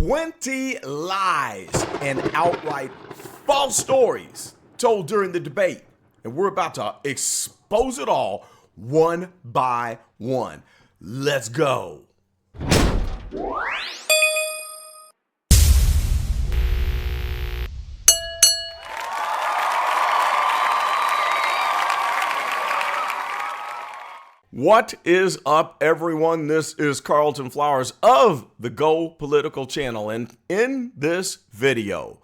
20 lies and outright false stories told during the debate. And we're about to expose it all one by one. Let's go. What is up, everyone? This is Carlton Flowers of the Go Political channel. And in this video,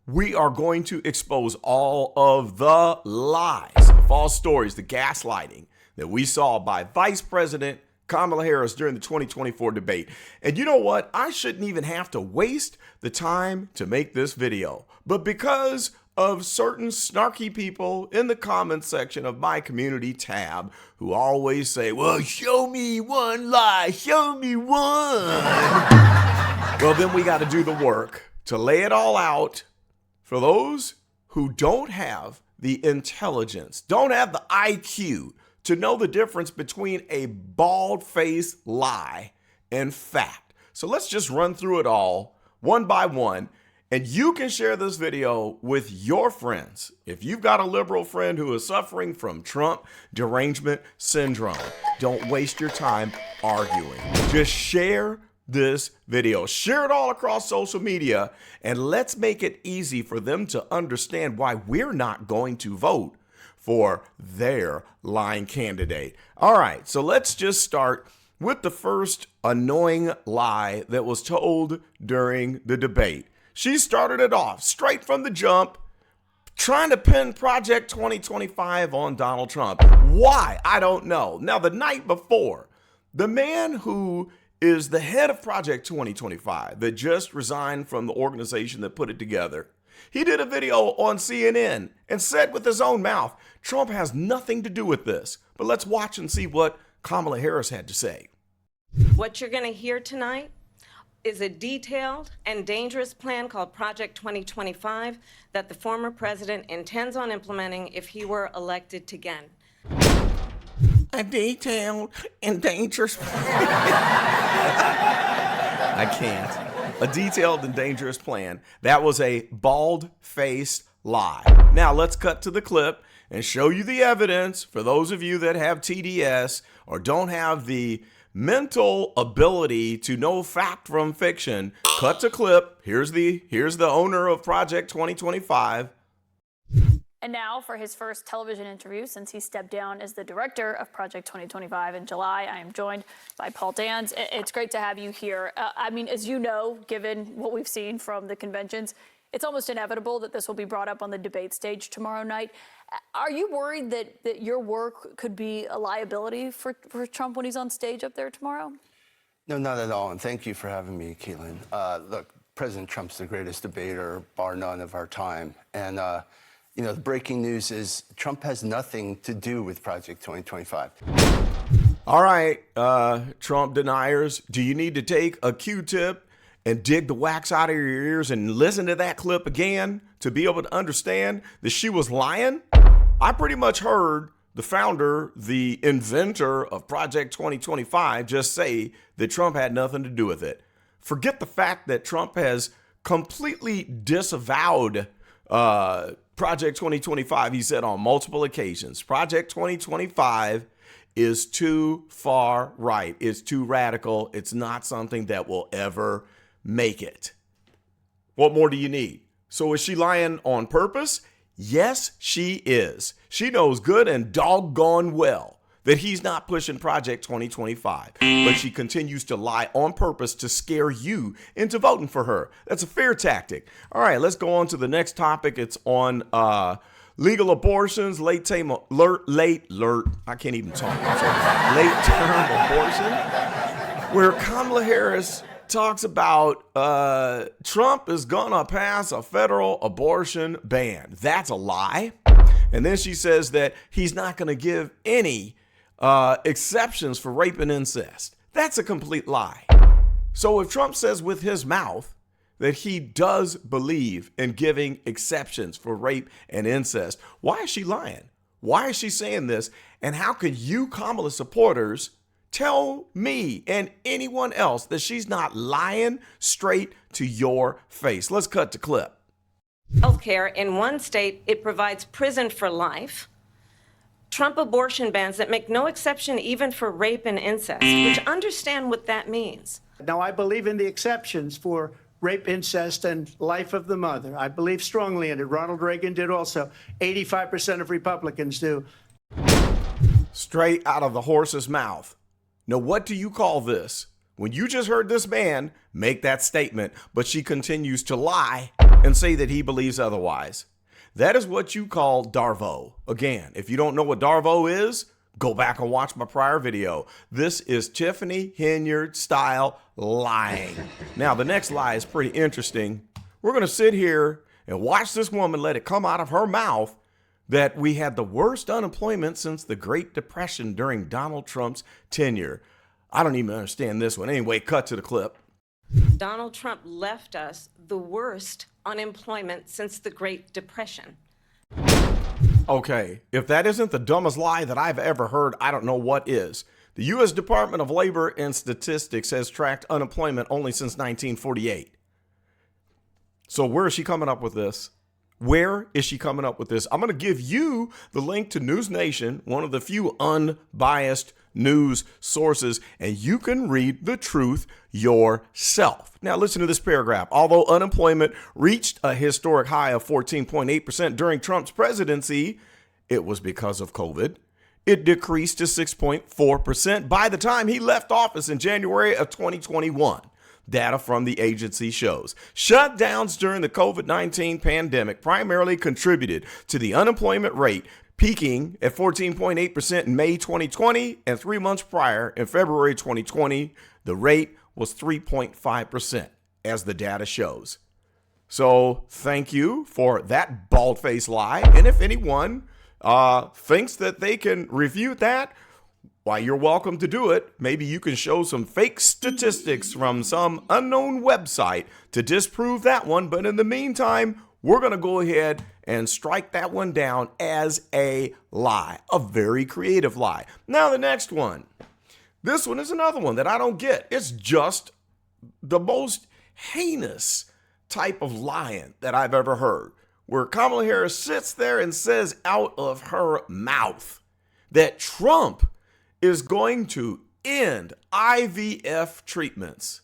we are going to expose all of the lies, the false stories, the gaslighting that we saw by Vice President Kamala Harris during the 2024 debate. And you know what? I shouldn't even have to waste the time to make this video. But because of certain snarky people in the comments section of my community tab who always say, well, show me one lie, show me one. Well, then we got to do the work to lay it all out for those who don't have the intelligence, don't have the IQ to know the difference between a bald-faced lie and fact. So let's just run through it all one by one. And you can share this video with your friends. If you've got a liberal friend who is suffering from Trump derangement syndrome, don't waste your time arguing. Just share this video. Share it all across social media, and let's make it easy for them to understand why we're not going to vote for their lying candidate. All right, so let's just start with the first annoying lie that was told during the debate. She started it off straight from the jump, trying to pin Project 2025 on Donald Trump. Why? I don't know. Now, the night before, the man who is the head of Project 2025 that just resigned from the organization that put it together, he did a video on CNN and said with his own mouth, Trump has nothing to do with this. But let's watch and see what Kamala Harris had to say. What you're going to hear tonight is a detailed and dangerous plan called Project 2025 that the former president intends on implementing if he were elected again. A detailed and dangerous plan. I can't. A detailed and dangerous plan. That was a bald-faced lie. Now let's cut to the clip and show you the evidence for those of you that have TDS or don't have the mental ability to know fact from fiction. Cut to clip. Here's the owner of Project 2025. And now for his first television interview since he stepped down as the director of Project 2025 in July, I am joined by Paul Dans. It's great to have you here. I mean, as you know, given what we've seen from the conventions, it's almost inevitable that this will be brought up on the debate stage tomorrow night. Are you worried that your work could be a liability for Trump when he's on stage up there tomorrow? No, not at all. And thank you for having me, Keelan. Look, President Trump's the greatest debater, bar none, of our time. And, you know, the breaking news is Trump has nothing to do with Project 2025. All right, Trump deniers, do you need to take a Q-tip and dig the wax out of your ears and listen to that clip again to be able to understand that she was lying? I pretty much heard the founder, the inventor of Project 2025, just say that Trump had nothing to do with it. Forget the fact that Trump has completely disavowed Project 2025. He said on multiple occasions, Project 2025 is too far right. It's too radical. It's not something that will ever make it. What more do you need? So is she lying on purpose? Yes, she is. She knows good and doggone well that he's not pushing Project 2025, but she continues to lie on purpose to scare you into voting for her. That's a fear tactic. All right, let's go on to the next topic. It's on legal abortions, late term abortion, where Kamala Harris talks about Trump is gonna pass a federal abortion ban. That's a lie. And then she says that he's not gonna give any exceptions for rape and incest. That's a complete lie. So if Trump says with his mouth that he does believe in giving exceptions for rape and incest, why is she lying? Why is she saying this? And how could you, Kamala supporters, tell me and anyone else that she's not lying straight to your face. Let's cut the clip. Healthcare, in one state, it provides prison for life. Trump abortion bans that make no exception even for rape and incest, which understand what that means. Now, I believe in the exceptions for rape, incest, and life of the mother. I believe strongly in it. Ronald Reagan did also. 85% of Republicans do. Straight out of the horse's mouth. Now, what do you call this? When you just heard this man make that statement, but she continues to lie and say that he believes otherwise. That is what you call Darvo. Again, if you don't know what Darvo is, go back and watch my prior video. This is Tiffany Henyard style lying. Now, the next lie is pretty interesting. We're going to sit here and watch this woman let it come out of her mouth that we had the worst unemployment since the Great Depression during Donald Trump's tenure. I don't even understand this one. Anyway, cut to the clip. Donald Trump left us the worst unemployment since the Great Depression. Okay, if that isn't the dumbest lie that I've ever heard, I don't know what is. The U.S. Department of Labor and Statistics has tracked unemployment only since 1948. So where is she coming up with this? Where is she coming up with this? I'm going to give you the link to News Nation, one of the few unbiased news sources, and you can read the truth yourself. Now listen to this paragraph. Although unemployment reached a historic high of 14.8% during Trump's presidency, it was because of COVID. It decreased to 6.4% by the time he left office in January of 2021. Data from the agency shows shutdowns during the COVID-19 pandemic primarily contributed to the unemployment rate peaking at 14.8% in May 2020, and 3 months prior, in February 2020, the rate was 3.5%, as the data shows. So thank you for that bald-faced lie. And if anyone thinks that they can refute that, why, you're welcome to do it. Maybe you can show some fake statistics from some unknown website to disprove that one. But in the meantime, we're going to go ahead and strike that one down as a lie, a very creative lie. Now, the next one. This one is another one that I don't get. It's just the most heinous type of lying that I've ever heard, where Kamala Harris sits there and says out of her mouth that Trump is going to end IVF treatments.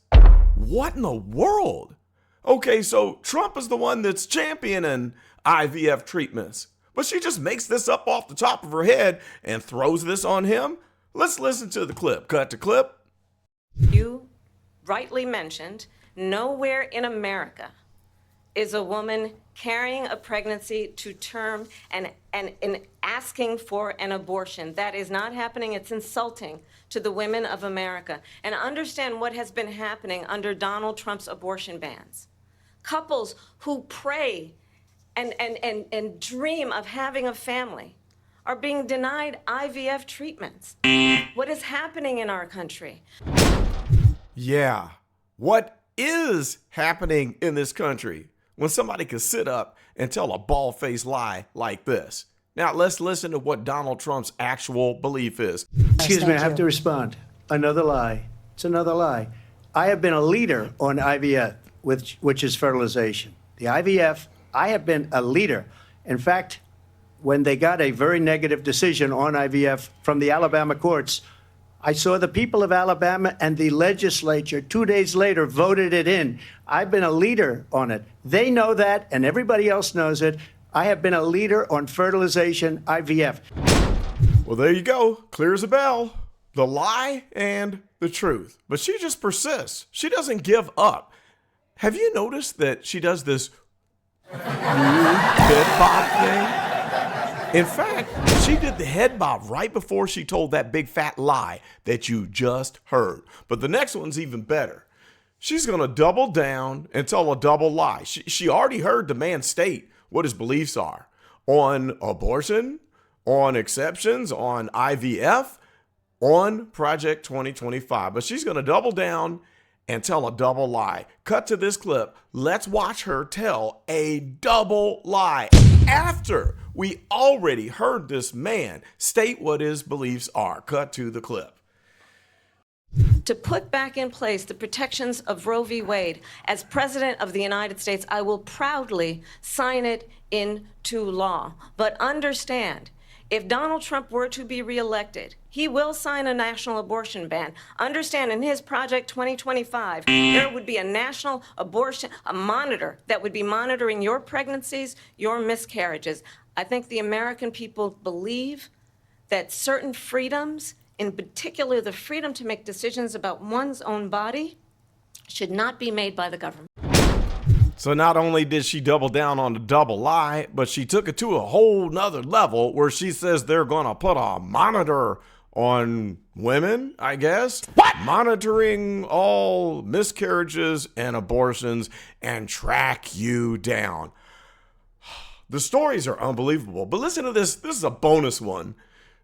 What in the world? Okay, so Trump is the one that's championing IVF treatments, but she just makes this up off the top of her head and throws this on him. Let's listen to the clip. Cut to clip. You rightly mentioned, nowhere in America is a woman carrying a pregnancy to term and asking for an abortion. That is not happening. It's insulting to the women of America. And understand what has been happening under Donald Trump's abortion bans. Couples who pray and dream of having a family are being denied IVF treatments. What is happening in our country? Yeah, what is happening in this country when somebody can sit up and tell a bald-faced lie like this? Now, let's listen to what Donald Trump's actual belief is. Excuse me, I have to respond. Another lie. It's another lie. I have been a leader on IVF, which is fertilization. The IVF, I have been a leader. In fact, when they got a very negative decision on IVF from the Alabama courts, I saw the people of Alabama and the legislature 2 days later voted it in. I've been a leader on it. They know that, and everybody else knows it. I have been a leader on fertilization, IVF. Well, there you go. Clear as a bell. The lie and the truth. But she just persists. She doesn't give up. Have you noticed that she does this head bob thing? In fact, she did the head bob right before she told that big fat lie that you just heard. But the next one's even better. She's going to double down and tell a double lie. She already heard the man state what his beliefs are on abortion, on exceptions, on IVF, on Project 2025. But she's going to double down and tell a double lie. Cut to this clip. Let's watch her tell a double lie after we already heard this man state what his beliefs are. Cut to the clip. To put back in place the protections of Roe v. Wade, as President of the United States, I will proudly sign it into law. But understand, if Donald Trump were to be reelected, he will sign a national abortion ban. Understand, in his Project 2025, there would be a national abortion, a monitor that would be monitoring your pregnancies, your miscarriages. I think the American people believe that certain freedoms, in particular the freedom to make decisions about one's own body, should not be made by the government. So not only did she double down on the double lie, but she took it to a whole nother level where she says they're going to put a monitor on women, I guess. What? Monitoring all miscarriages and abortions and track you down. The stories are unbelievable. But listen to this. This is a bonus one.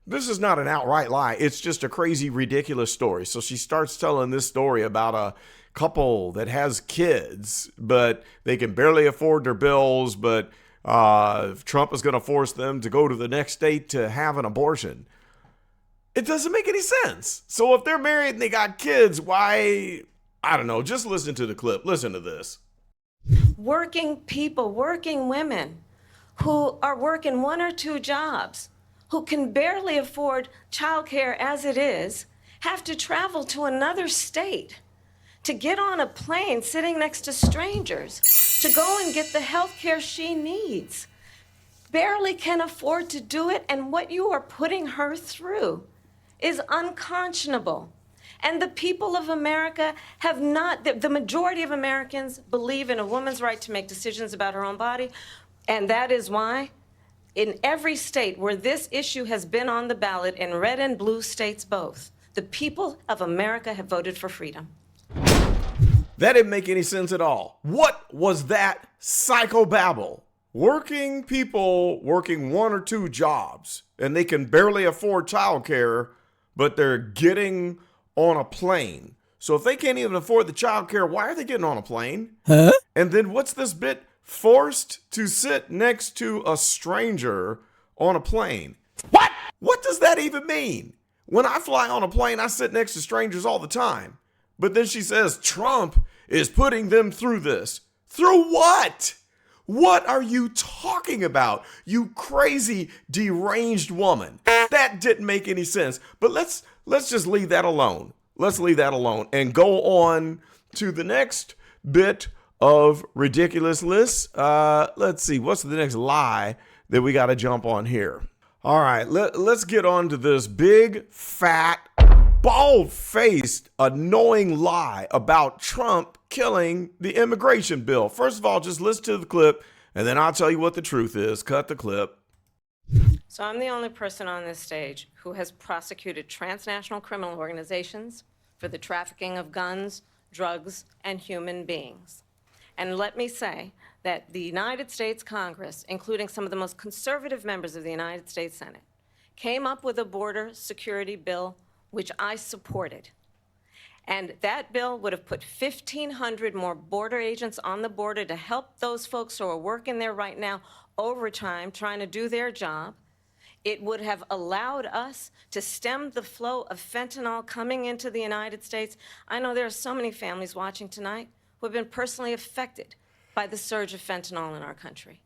This is not an outright lie. It's just a crazy, ridiculous story. So she starts telling this story about a couple that has kids, but they can barely afford their bills, but Trump is going to force them to go to the next state to have an abortion. It doesn't make any sense. So if they're married and they got kids, why? I don't know. Just listen to the clip. Listen to this. Working people, working women who are working 1 or 2 jobs, who can barely afford childcare as it is, have to travel to another state to get on a plane sitting next to strangers to go and get the health care she needs. Barely can afford to do it, and what you are putting her through is unconscionable. And the people of America have not, the majority of Americans believe in a woman's right to make decisions about her own body, and that is why in every state where this issue has been on the ballot, in red and blue states both, the people of America have voted for freedom. That didn't make any sense at all. What was that psychobabble? Working people working 1 or 2 jobs, and they can barely afford childcare, but they're getting on a plane. So if they can't even afford the childcare, why are they getting on a plane? Huh? And then what's this bit? Forced to sit next to a stranger on a plane. What? What does that even mean? When I fly on a plane, I sit next to strangers all the time. But then she says Trump is putting them through this. Through what? What are you talking about, you crazy, deranged woman? That didn't make any sense. But let's just leave that alone. Let's leave that alone and go on to the next bit of ridiculousness. Let's see, what's the next lie that we got to jump on here? All right, let's get on to this big, fat, bald-faced, annoying lie about Trump killing the immigration bill. First of all, just listen to the clip, and then I'll tell you what the truth is. Cut the clip. So I'm the only person on this stage who has prosecuted transnational criminal organizations for the trafficking of guns, drugs, and human beings. And let me say that the United States Congress, including some of the most conservative members of the United States Senate, came up with a border security bill which I supported. And that bill would have put 1,500 more border agents on the border to help those folks who are working there right now overtime trying to do their job. It would have allowed us to stem the flow of fentanyl coming into the United States. I know there are so many families watching tonight who have been personally affected by the surge of fentanyl in our country.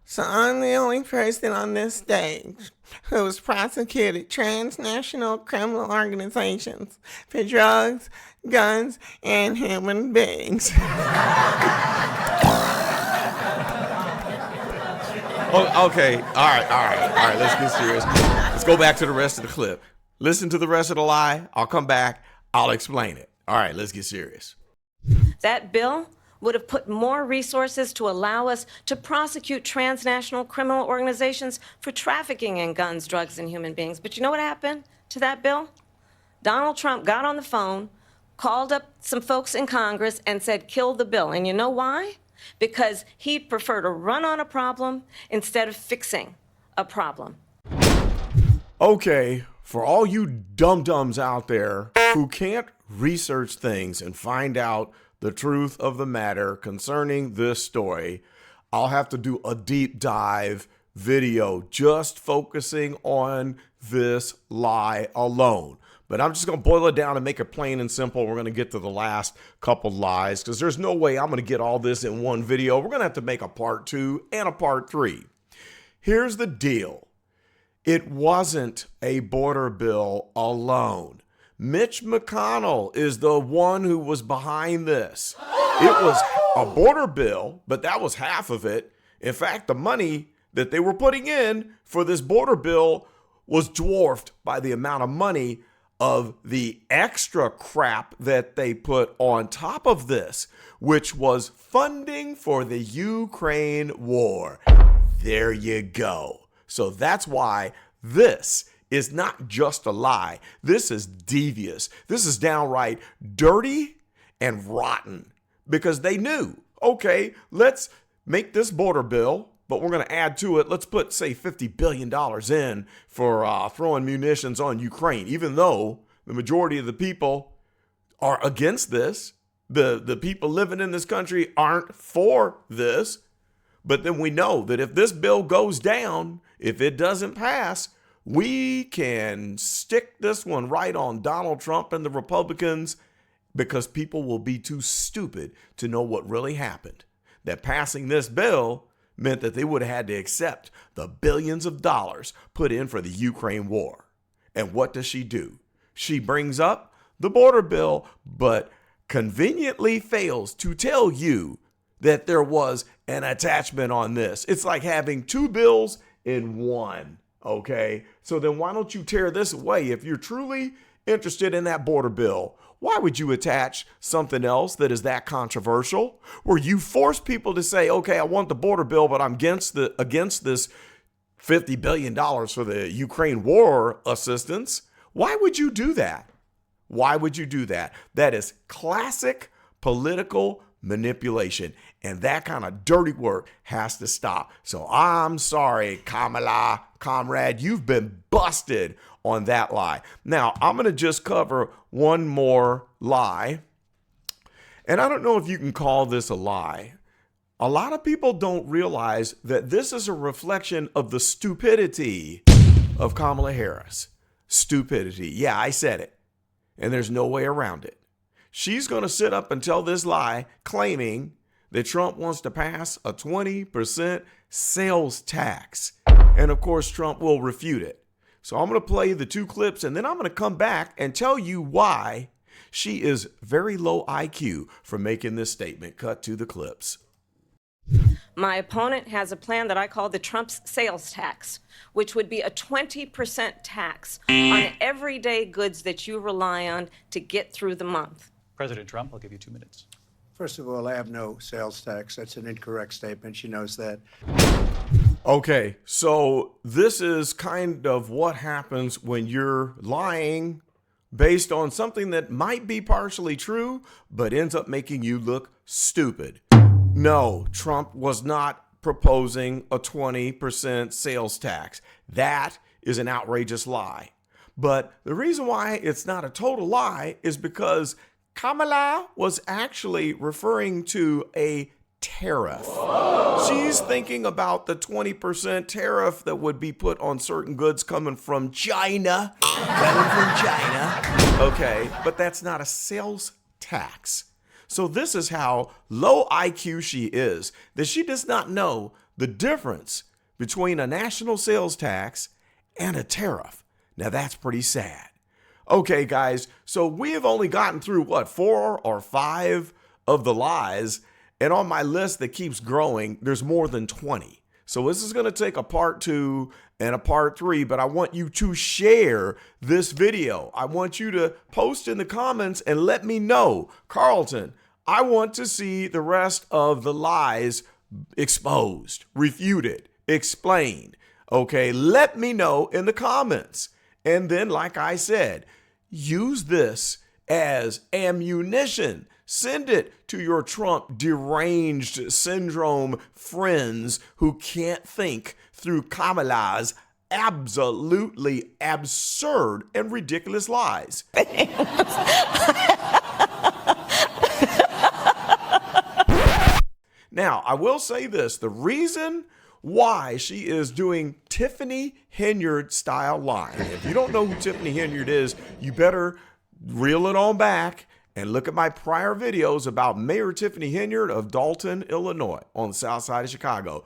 So I'm the only person on this stage who has prosecuted transnational criminal organizations for drugs, guns, and human beings. Oh, okay, all right, let's get serious. Let's go back to the rest of the clip. Listen to the rest of the lie. I'll come back. I'll explain it. All right, let's get serious. That bill would have put more resources to allow us to prosecute transnational criminal organizations for trafficking in guns, drugs, and human beings. But you know what happened to that bill? Donald Trump got on the phone, called up some folks in Congress, and said, kill the bill. And you know why? Because he'd prefer to run on a problem instead of fixing a problem. Okay, for all you dum-dums out there who can't research things and find out the truth of the matter concerning this story, I'll have to do a deep dive video just focusing on this lie alone. But I'm just going to boil it down and make it plain and simple. We're going to get to the last couple lies because there's no way I'm going to get all this in one video. We're going to have to make a part 2 and a part 3. Here's the deal. It wasn't a border bill alone. Mitch McConnell is the one who was behind this. It was a border bill, but that was half of it. In fact, the money that they were putting in for this border bill was dwarfed by the amount of money of the extra crap that they put on top of this, which was funding for the Ukraine war. There you go. So that's why this is not just a lie. This is devious. This is downright dirty and rotten because they knew, okay, let's make this border bill, but we're going to add to it. Let's put, say, $50 billion in for throwing munitions on Ukraine, even though the majority of the people are against this. The people living in this country aren't for this. But then we know that if this bill goes down, if it doesn't pass, we can stick this one right on Donald Trump and the Republicans because people will be too stupid to know what really happened. That passing this bill meant that they would have had to accept the billions of dollars put in for the Ukraine war. And what does she do? She brings up the border bill, but conveniently fails to tell you that there was an attachment on this. It's like having two bills in one, okay? So then why don't you tear this away? If you're truly interested in that border bill, why would you attach something else that is that controversial? Where you force people to say, okay, I want the border bill, but I'm against this $50 billion for the Ukraine war assistance. Why would you do that? Why would you do that? That is classic political manipulation. And that kind of dirty work has to stop. So I'm sorry, Kamala, comrade, you've been busted on that lie. Now, I'm going to just cover one more lie. And I don't know if you can call this a lie. A lot of people don't realize that this is a reflection of the stupidity of Kamala Harris. Stupidity. Yeah, I said it. And there's no way around it. She's going to sit up and tell this lie claiming that Trump wants to pass a 20% sales tax. And of course, Trump will refute it. So I'm going to play the two clips and then I'm going to come back and tell you why she is very low IQ for making this statement. Cut to the clips. My opponent has a plan that I call the Trump's sales tax, which would be a 20% tax on everyday goods that you rely on to get through the month. President Trump, I'll give you 2 minutes. First of all, I have no sales tax. That's an incorrect statement. She knows that. Okay, so this is kind of what happens when you're lying based on something that might be partially true, but ends up making you look stupid. No, Trump was not proposing a 20% sales tax. That is an outrageous lie. But the reason why it's not a total lie is because Kamala was actually referring to a tariff. She's thinking about the 20% tariff that would be put on certain goods coming from China. Okay, but that's not a sales tax. So this is how low IQ she is, that she does not know the difference between a national sales tax and a tariff. Now that's pretty sad. Okay, guys, so we have only gotten through, 4 or 5 of the lies, and on my list that keeps growing, there's more than 20. So this is going to take a part 2 and a part 3, but I want you to share this video. I want you to post in the comments and let me know, Carlton, I want to see the rest of the lies exposed, refuted, explained. Okay, let me know in the comments. And then, like I said, use this as ammunition. Send it to your Trump deranged syndrome friends who can't think through Kamala's absolutely absurd and ridiculous lies. Now, I will say this. The reason why she is doing Tiffany Henyard style lying. If you don't know who Tiffany Henyard is, you better reel it on back and look at my prior videos about Mayor Tiffany Henyard of Dalton, Illinois, on the south side of Chicago.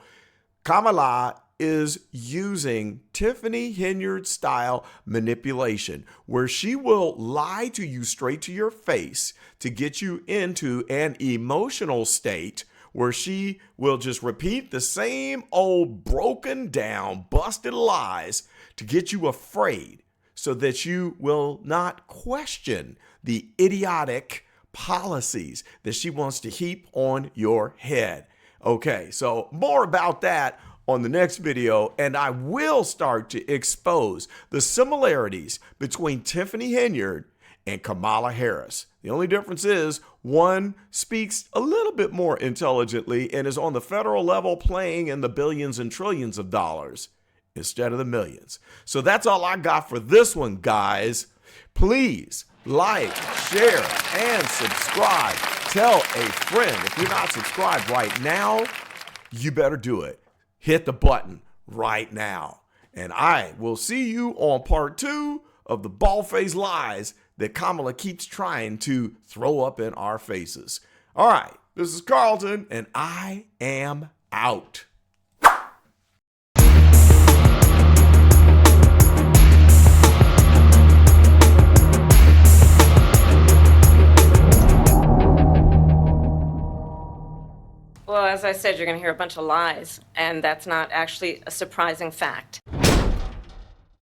Kamala is using Tiffany Henyard style manipulation, where she will lie to you straight to your face to get you into an emotional state where she will just repeat the same old broken down, busted lies to get you afraid so that you will not question the idiotic policies that she wants to heap on your head. Okay, so more about that on the next video, and I will start to expose the similarities between Tiffany Henyard and Kamala Harris. The only difference is one speaks a little bit more intelligently and is on the federal level playing in the billions and trillions of dollars instead of the millions. So that's all I got for this one, guys. Please like, share, and subscribe. Tell a friend. If you're not subscribed right now, you better do it. Hit the button right now. And I will see you on part 2 of the bald-faced lies that Kamala keeps trying to throw up in our faces. All right, this is Carlton, and I am out. Well, as I said, you're going to hear a bunch of lies, and that's not actually a surprising fact.